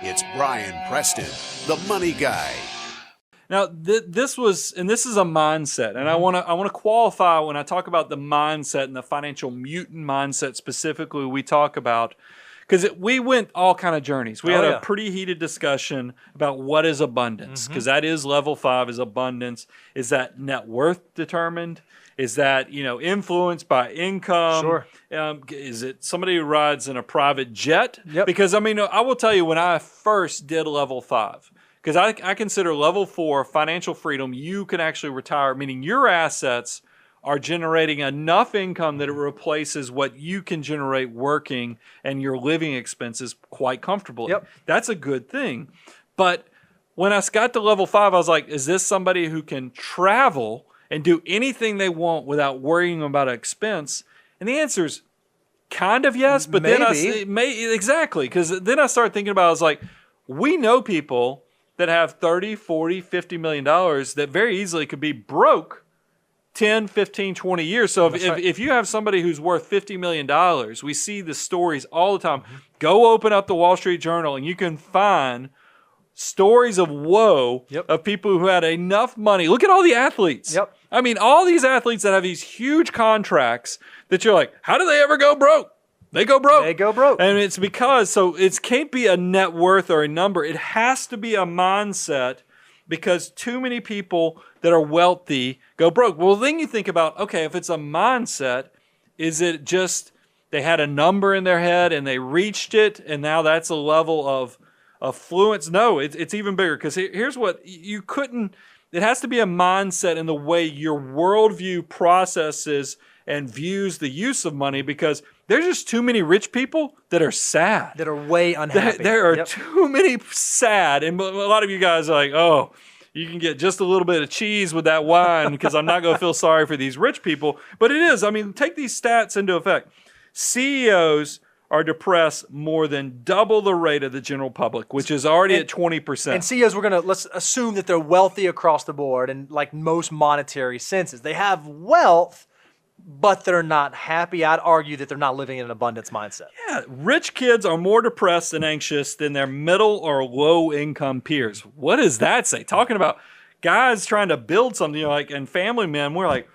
It's Brian Preston, the money guy. Now, this is a mindset, and I want to qualify when I talk about the mindset and the financial mutant mindset specifically. We talk about because we went all kind of journeys. We had a pretty heated discussion about what is abundance, because that is level 5 is abundance. Is that net worth determined? Is that influenced by income? Sure. Is it somebody who rides in a private jet? Yep. Because I will tell you, when I first did level 5, because I consider level 4 financial freedom, you can actually retire, meaning your assets are generating enough income that it replaces what you can generate working, and your living expenses quite comfortably. Yep. That's a good thing. But when I got to level 5, I was like, is this somebody who can travel and do anything they want without worrying about an expense? And the answer is kind of yes, but Maybe. then exactly, because then I started thinking about it, I was like, we know people that have 30, 40, $50 million that very easily could be broke 10, 15, 20 years. So if you have somebody who's worth $50 million, we see the stories all the time. Go open up the Wall Street Journal and you can find stories of woe of people who had enough money. Look at all the athletes. Yep. I mean, all these athletes that have these huge contracts that you're like, how do they ever go broke? They go broke. They go broke. And it's because, so it can't be a net worth or a number. It has to be a mindset, because too many people that are wealthy go broke. Well, then you think about, okay, if it's a mindset, is it just they had a number in their head and they reached it and now that's a level of affluence? No, it's even bigger, because here's what you couldn't, it has to be a mindset in the way your worldview processes and views the use of money, because there's just too many rich people that are sad. That are way unhappy. There are too many sad. And a lot of you guys are like, oh, you can get just a little bit of cheese with that wine, because I'm not going to feel sorry for these rich people. But it is. I mean, take these stats into effect. CEOs are depressed more than double the rate of the general public, which is already at 20%. And CEOs, let's assume that they're wealthy across the board in like most monetary senses. They have wealth, but they're not happy. I'd argue that they're not living in an abundance mindset. Yeah, rich kids are more depressed and anxious than their middle or low income peers. What does that say? Talking about guys trying to build something, and family men, we're like,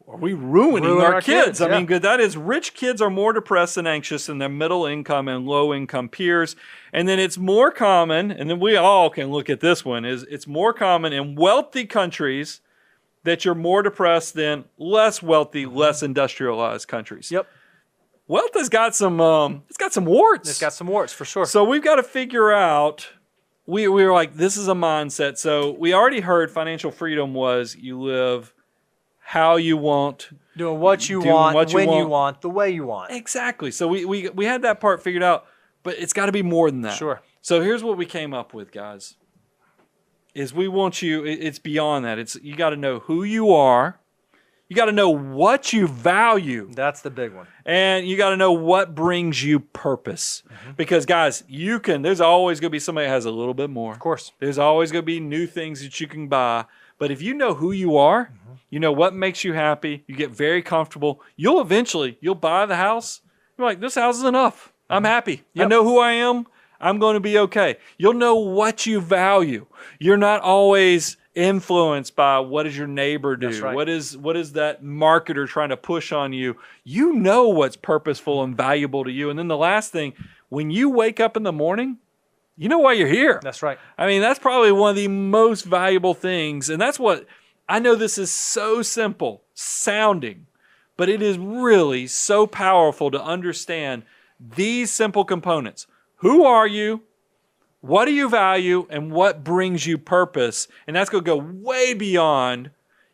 are we ruining our kids? I mean, good. That is, rich kids are more depressed and anxious than their middle income and low income peers. And then it's more common, and then we all can look at this one, is it's more common in wealthy countries that you're more depressed than less wealthy, less industrialized countries. Yep. Wealth has got some it's got some warts. It's got some warts, for sure. So we've got to figure out, we were like, this is a mindset. So we already heard financial freedom was you live how you want. Doing what you want, when you want, the way you want. Exactly. So we had that part figured out, but it's got to be more than that. Sure. So here's what we came up with, guys. Is we want you, it's beyond that. You got to know who you are. You got to know what you value. That's the big one. And you got to know what brings you purpose. Because, guys, there's always going to be somebody that has a little bit more. Of course. There's always going to be new things that you can buy. But if you know who you are, you know what makes you happy, you get very comfortable, you'll buy the house. You're like, this house is enough. I'm happy. Yep. I know who I am. I'm going to be okay. You'll know what you value. You're not always influenced by what does your neighbor do? That's right. What is that marketer trying to push on you? You know what's purposeful and valuable to you. And then the last thing, when you wake up in the morning, you know why you're here. That's right. I mean, that's probably one of the most valuable things. And that's what, I know this is so simple sounding, but it is really so powerful to understand these simple components. Who are you? What do you value? And what brings you purpose? And that's going to go way beyond,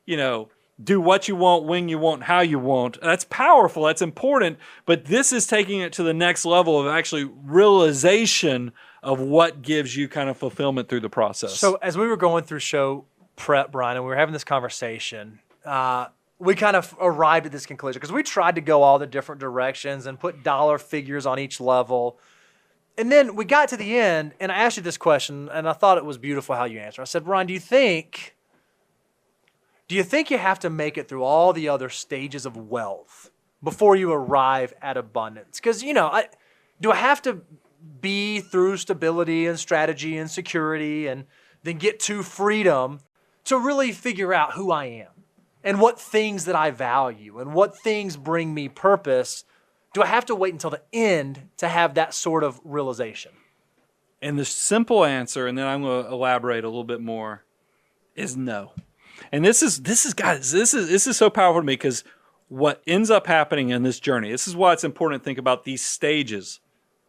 do what you want, when you want, how you want. That's powerful. That's important. But this is taking it to the next level of actually realization of what gives you kind of fulfillment through the process. So as we were going through show prep, Brian, and we were having this conversation, we kind of arrived at this conclusion because we tried to go all the different directions and put dollar figures on each level. And then we got to the end, and I asked you this question, and I thought it was beautiful how you answered. I said, Brian, do you think you have to make it through all the other stages of wealth before you arrive at abundance? Because, do I have to be through stability and strategy and security, and then get to freedom to really figure out who I am and what things that I value and what things bring me purpose? Do I have to wait until the end to have that sort of realization? And the simple answer, and then I'm going to elaborate a little bit more, is no. And this is guys, this is so powerful to me, because what ends up happening in this journey, this is why it's important to think about these stages.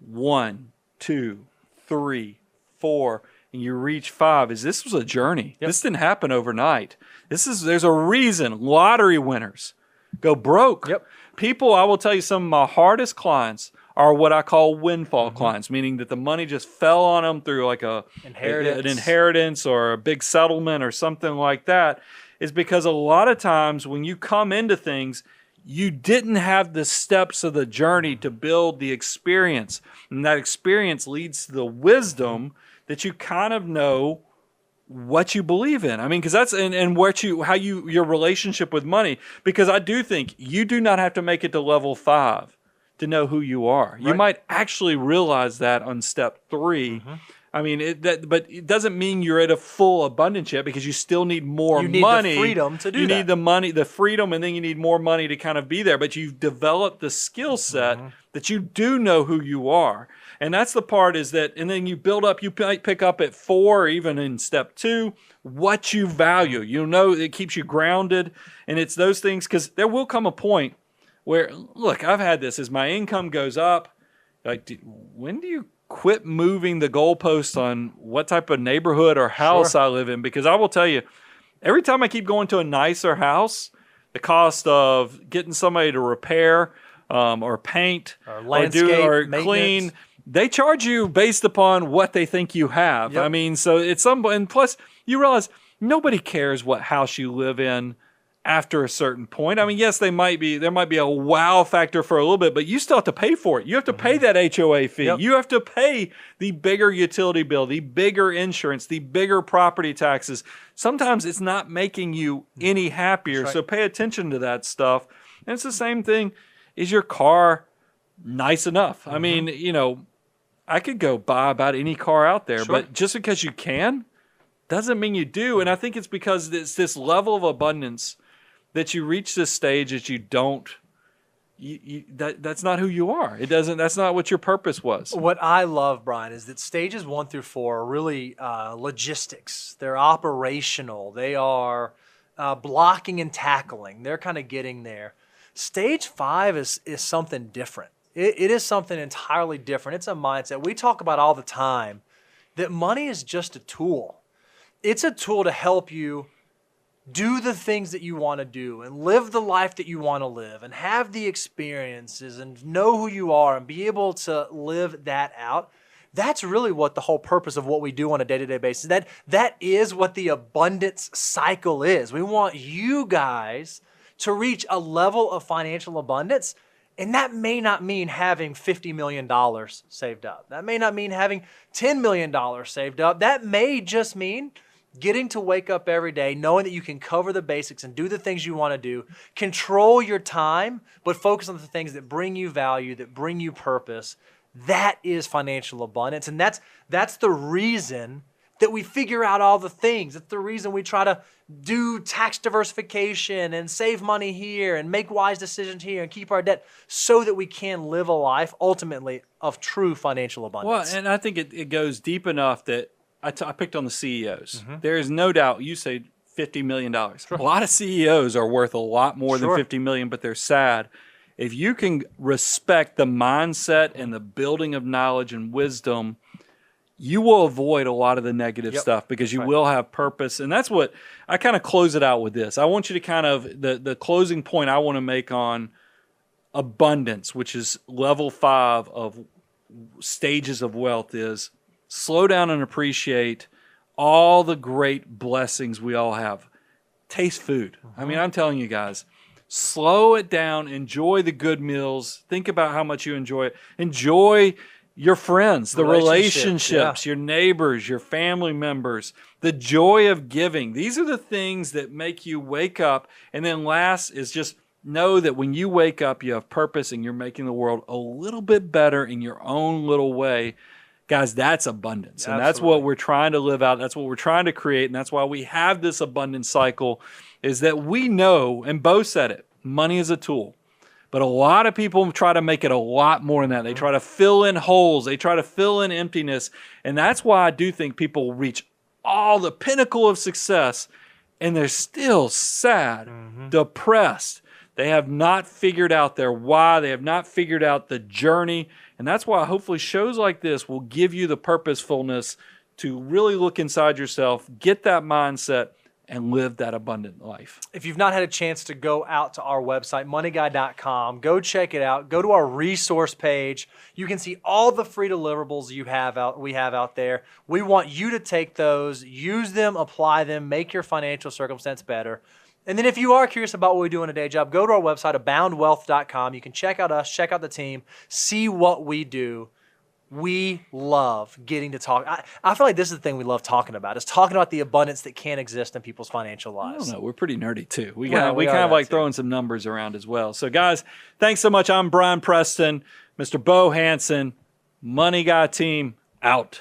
1, 2, 3, 4, and you reach 5. This was a journey. Yep. This didn't happen overnight. There's a reason lottery winners go broke. Yep. People, I will tell you, some of my hardest clients are what I call windfall clients, meaning that the money just fell on them through like an inheritance or a big settlement or something like that. Is because a lot of times when you come into things, you didn't have the steps of the journey to build the experience. And that experience leads to the wisdom that you kind of know what you believe in. I mean, because that's and your relationship with money. Because I do think you do not have to make it to level 5 to know who you are. Right. You might actually realize that on step 3. I mean, but it doesn't mean you're at a full abundance yet, because you still need more money. You need the freedom to do that. You need the money, the freedom, and then you need more money to kind of be there. But you've developed the skill set that you do know who you are. And that's the part is that, and then you build up, you might pick up at 4, or even in step 2, what you value. You know, it keeps you grounded. And it's those things, because there will come a point where, look, I've had this, as my income goes up, like, when do you quit moving the goalposts on what type of neighborhood or house I live in? Because I will tell you, every time I keep going to a nicer house, the cost of getting somebody to repair or paint or clean, they charge you based upon what they think you have. Yep. I mean, so it's and plus you realize nobody cares what house you live in after a certain point. I mean, yes, there might be a wow factor for a little bit, but you still have to pay for it. You have to pay that HOA fee. Yep. You have to pay the bigger utility bill, the bigger insurance, the bigger property taxes. Sometimes it's not making you any happier. Right. So pay attention to that stuff. And it's the same thing. Is your car nice enough? I mean, you know, I could go buy about any car out there, but just because you can doesn't mean you do. And I think it's because it's this level of abundance that you reach this stage that you don't, that's not who you are. That's not what your purpose was. What I love, Brian, is that stages 1 through 4 are really logistics. They're operational. They are blocking and tackling. They're kind of getting there. Stage 5 is something different. It is something entirely different. It's a mindset. We talk about all the time that money is just a tool. It's a tool to help you do the things that you want to do and live the life that you want to live and have the experiences and know who you are and be able to live that out. That's really what the whole purpose of what we do on a day-to-day basis. That is what the abundance cycle is. We want you guys to reach a level of financial abundance, and that may not mean having $50 million saved up. That may not mean having $10 million saved up. That may just mean getting to wake up every day knowing that you can cover the basics and do the things you want to do, control your time, but focus on the things that bring you value, that bring you purpose. That is financial abundance. And that's the reason that we figure out all the things. That's the reason we try to do tax diversification and save money here and make wise decisions here and keep our debt so that we can live a life ultimately of true financial abundance. Well, and I think it goes deep enough that I picked on the CEOs. There is no doubt, you say $50 million. Sure. A lot of CEOs are worth a lot more than $50 million, but they're sad. If you can respect the mindset and the building of knowledge and wisdom, you will avoid a lot of the negative stuff, because you will have purpose. And that's what I kind of close it out with this. I want you to kind of, the closing point I want to make on abundance, which is level 5 of stages of wealth, is slow down and appreciate all the great blessings we all have. Taste food. I mean, I'm telling you guys, slow it down, enjoy the good meals, think about how much you enjoy it. Enjoy your friends, the relationships, your neighbors, your family members, the joy of giving. These are the things that make you wake up. And then last is just know that when you wake up, you have purpose and you're making the world a little bit better in your own little way. Guys, that's abundance. And that's what we're trying to live out. That's what we're trying to create. And that's why we have this abundance cycle, is that we know, and Bo said it, money is a tool. But a lot of people try to make it a lot more than that. They try to fill in holes. They try to fill in emptiness. And that's why I do think people reach all the pinnacle of success and they're still sad, depressed. They have not figured out their why. They have not figured out the journey. And that's why hopefully shows like this will give you the purposefulness to really look inside yourself, get that mindset, and live that abundant life. If you've not had a chance to go out to our website, moneyguy.com, go check it out. Go to our resource page. You can see all the free deliverables we have out there. We want you to take those, use them, apply them, make your financial circumstance better. And then if you are curious about what we do in a day job, go to our website, aboundwealth.com. You can check out us, check out the team, see what we do. We love getting to talk. I feel like this is the thing we love talking about, is talking about the abundance that can exist in people's financial lives. I don't know. We're pretty nerdy too. We kind of like throwing some numbers around as well. So guys, thanks so much. I'm Brian Preston, Mr. Bo Hansen, Money Guy team out.